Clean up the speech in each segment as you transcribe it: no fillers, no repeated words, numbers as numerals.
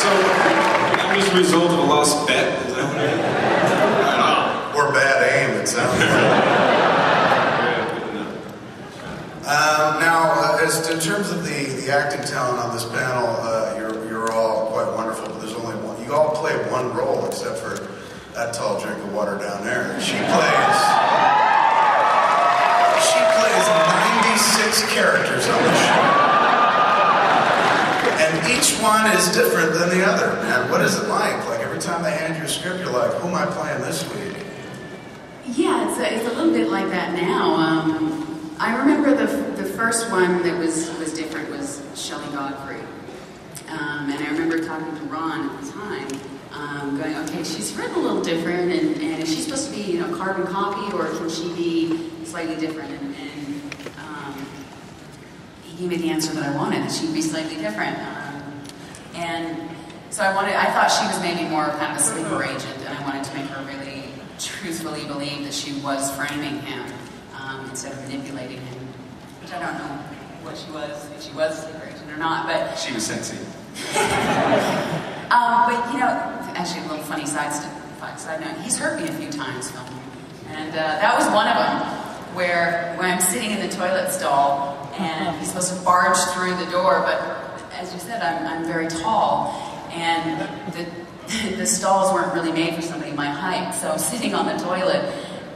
So, that was the result of a lost bet? Is that what it is? Or bad aim, it sounds like. Now, as in terms of the acting talent on this panel, you're all quite wonderful, but there's only one. You all play one role, except for that tall drink of water down there. She plays 96 characters on the show. And each one is different than the other, man. What is it like? Like, every time they hand you a script, you're like, who am I playing this week? Yeah, it's a little bit like that now. I remember the first one that was different was Shelley Godfrey. And I remember talking to Ron at the time, going, okay, she's written a little different, and is she supposed to be, you know, carbon copy, or can she be slightly different? And he gave me the answer that I wanted, that she'd be slightly different. And so I thought she was maybe more kind of a sleeper agent, and I wanted to make her really truthfully believe that she was framing him instead of manipulating him, which I don't know what she was, if she was a sleeper agent or not, but... She was sexy. But, you know, actually a little funny side note, he's hurt me a few times filming. And that was one of them, where I'm sitting in the toilet stall, and he's supposed to barge through the door, but as you said, I'm very tall, and the stalls weren't really made for somebody my height, so sitting on the toilet,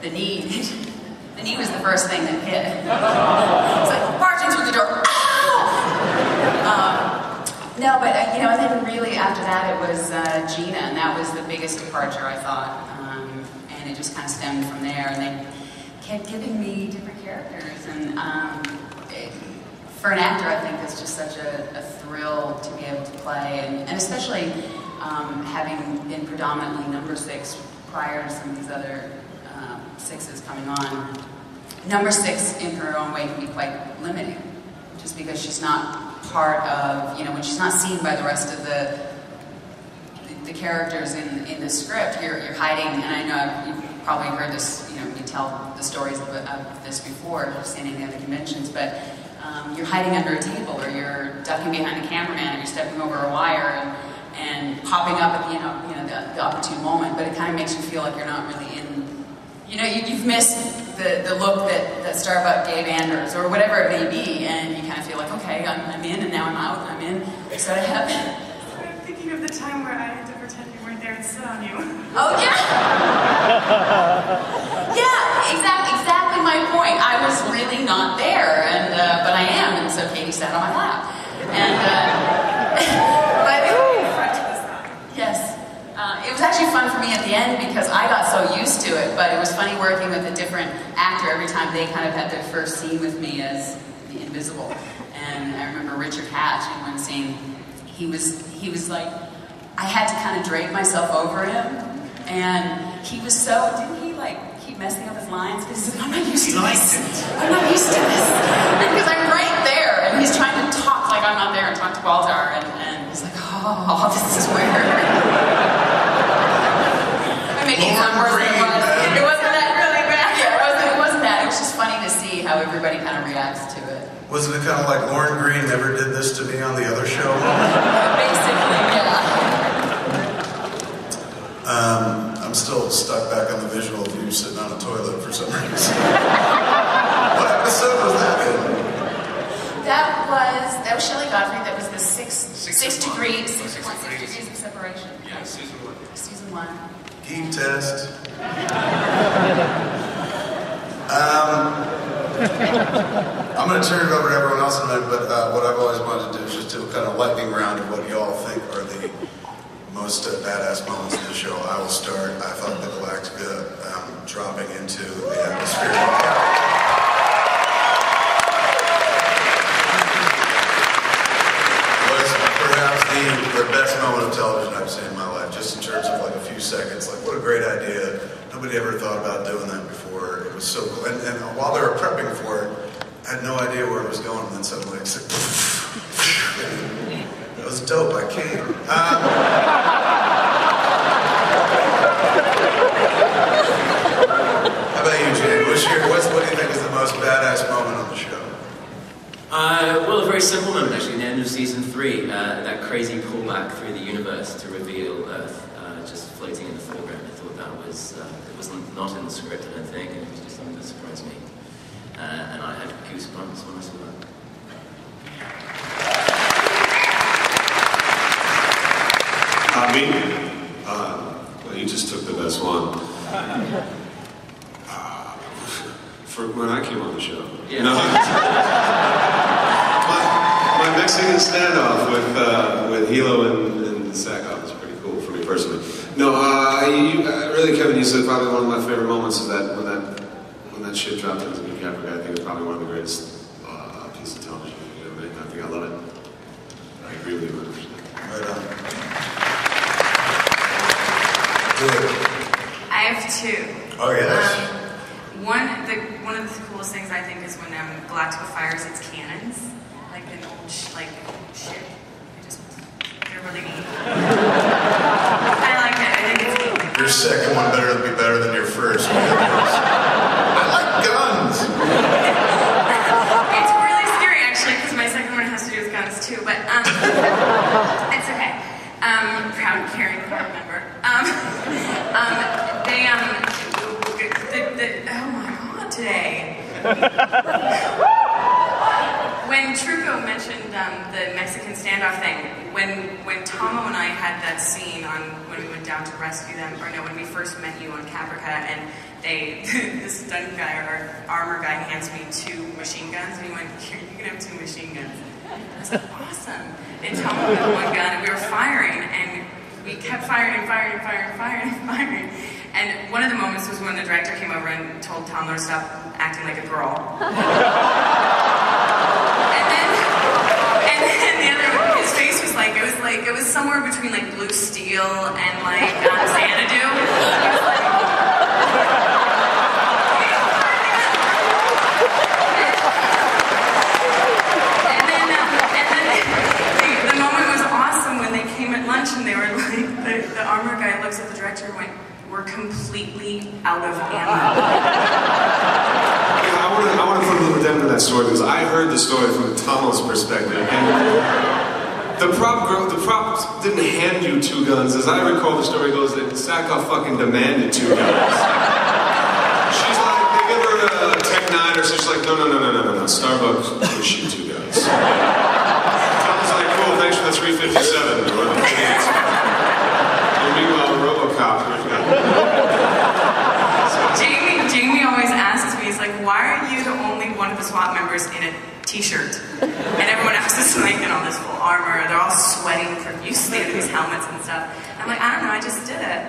the knee was the first thing that hit. It's like, barging through the door, ow! No, but, you know, and then really after that it was Gina, and that was the biggest departure, I thought. And it just kind of stemmed from there, and they kept giving me different characters, and for an actor, I think it's just such a thrill to be able to play, and especially having been predominantly number 6 prior to some of these other 6s coming on. Number 6, in her own way, can be quite limiting, just because she's not part of, you know, when she's not seen by the rest of the characters in the script, you're hiding, and I know you've probably heard this, you know, you tell the stories of this before, standing at the other conventions, but you're hiding under a table, or you're ducking behind a cameraman, or you're stepping over a wire and popping up at the opportune moment, but it kind of makes you feel like you're not really in, you know, you've missed the look that Starbuck gave Anders, or whatever it may be, and you kind of feel like, okay, I'm in, and now I'm out, I'm in, so I have... I'm thinking of the time where I had to pretend you weren't there and sit on you. Oh, yeah! Yeah, exactly my point. I was really not there, and but I am, and so Katee sat on my lap. And, yes. It was actually fun for me at the end because I got so used to it, but it was funny working with a different actor every time they kind of had their first scene with me as the Invisible. And I remember Richard Hatch in one scene, he was like, I had to kind of drape myself over him, and he was so, didn't he like keep messing up his lines? Because he's like, I'm not used to this. I'm not used to this. Because I'm right there, and he's trying to talk like I'm not there and talk to Baltar, and he's like, oh, this is weird. Making it sound worse than it was. It wasn't that really bad. Yeah, it wasn't that. It was just funny to see how everybody kind of reacts to it. Wasn't it kind of like Lauren Green never did this to me on the other show? Basically, yeah. I'm still stuck back on the visual of you sitting on a toilet for some reason. What episode was that in? That was Shelley Godfrey. That was the 6 degrees of separation. Yeah, season 1. Season 1. Geek test. I'm going to turn it over to everyone else in a minute, but what I've always wanted to do is just do a kind of lightning round of what you all think are the most badass moments of the show. I will start. I thought the Galactica dropping into the atmosphere was perhaps the best moment of television I've seen in my life, just in terms of like a few seconds. Like, what a great idea. Nobody ever thought about doing that before. It was so cool. And while they were prepping for it, I had no idea where it was going, and then suddenly it's like, it was dope. I came. How about you, Jay? What do you think is the most badass moment on the show? Well, a very simple moment, actually. Nando's of season 3, that crazy pullback through the universe to reveal Earth just floating in the foreground. I thought that was, it was not in the script, I don't think, and it was just something that surprised me. And I had goosebumps when I saw that. Well, you just took the best one. For when I came on the show. Yeah. No, my Mexican standoff with Hilo and Sackhoff is pretty cool for me personally. No, really, Kevin, you said probably one of my favorite moments is that when that shit dropped into the Caprica. I think it's probably one of the greatest pieces of television you've ever made. I think I love it. I agree with you 100%. Right on. I have two. Oh, yes. One of the coolest things I think is when Galactica fires its cannons, like an old ship. They're really neat. I like it. I think it's neat. Your second one better be better than your first. I like guns. It's really scary actually, because my second one has to do with guns too. But it's okay. Proud caring core member. Oh my God, today. When Trucco mentioned the Mexican standoff thing, when Tomo and I had that scene on when we went down to rescue them, or no, when we first met you on Caprica, and this stunt guy or armor guy hands me 2 machine guns, and he went, "Here, you can have 2 machine guns." I was like, awesome. And Tomo had 1 gun, and we were firing, and we kept firing. And one of the moments was when the director came over and told Tomo to stop acting like a girl. And then the other one, his face was like, it was somewhere between like blue steel and like Xanadu. He was like, and then the moment was awesome when they came at lunch and they were like, the armor guy looks at the director and went, "We're completely out of ammo." I want to put a little dent in that story because I heard the story from Tomo's perspective, and the prop didn't hand you 2 guns. As I recall, the story goes that Sackhoff fucking demanded 2 guns. She's like, they give her a Tech 9, or so she's like, no. Starbucks will shoot 2 guns. Tomo's like, cool, thanks for the 357. Meanwhile, RoboCop. Jamie always asks me, he's like, "Why are you the only one of the SWAT members in a t-shirt? And everyone else is like in all this full armor, they're all sweating profusely in these helmets and stuff." I'm like, "I don't know, I just did it."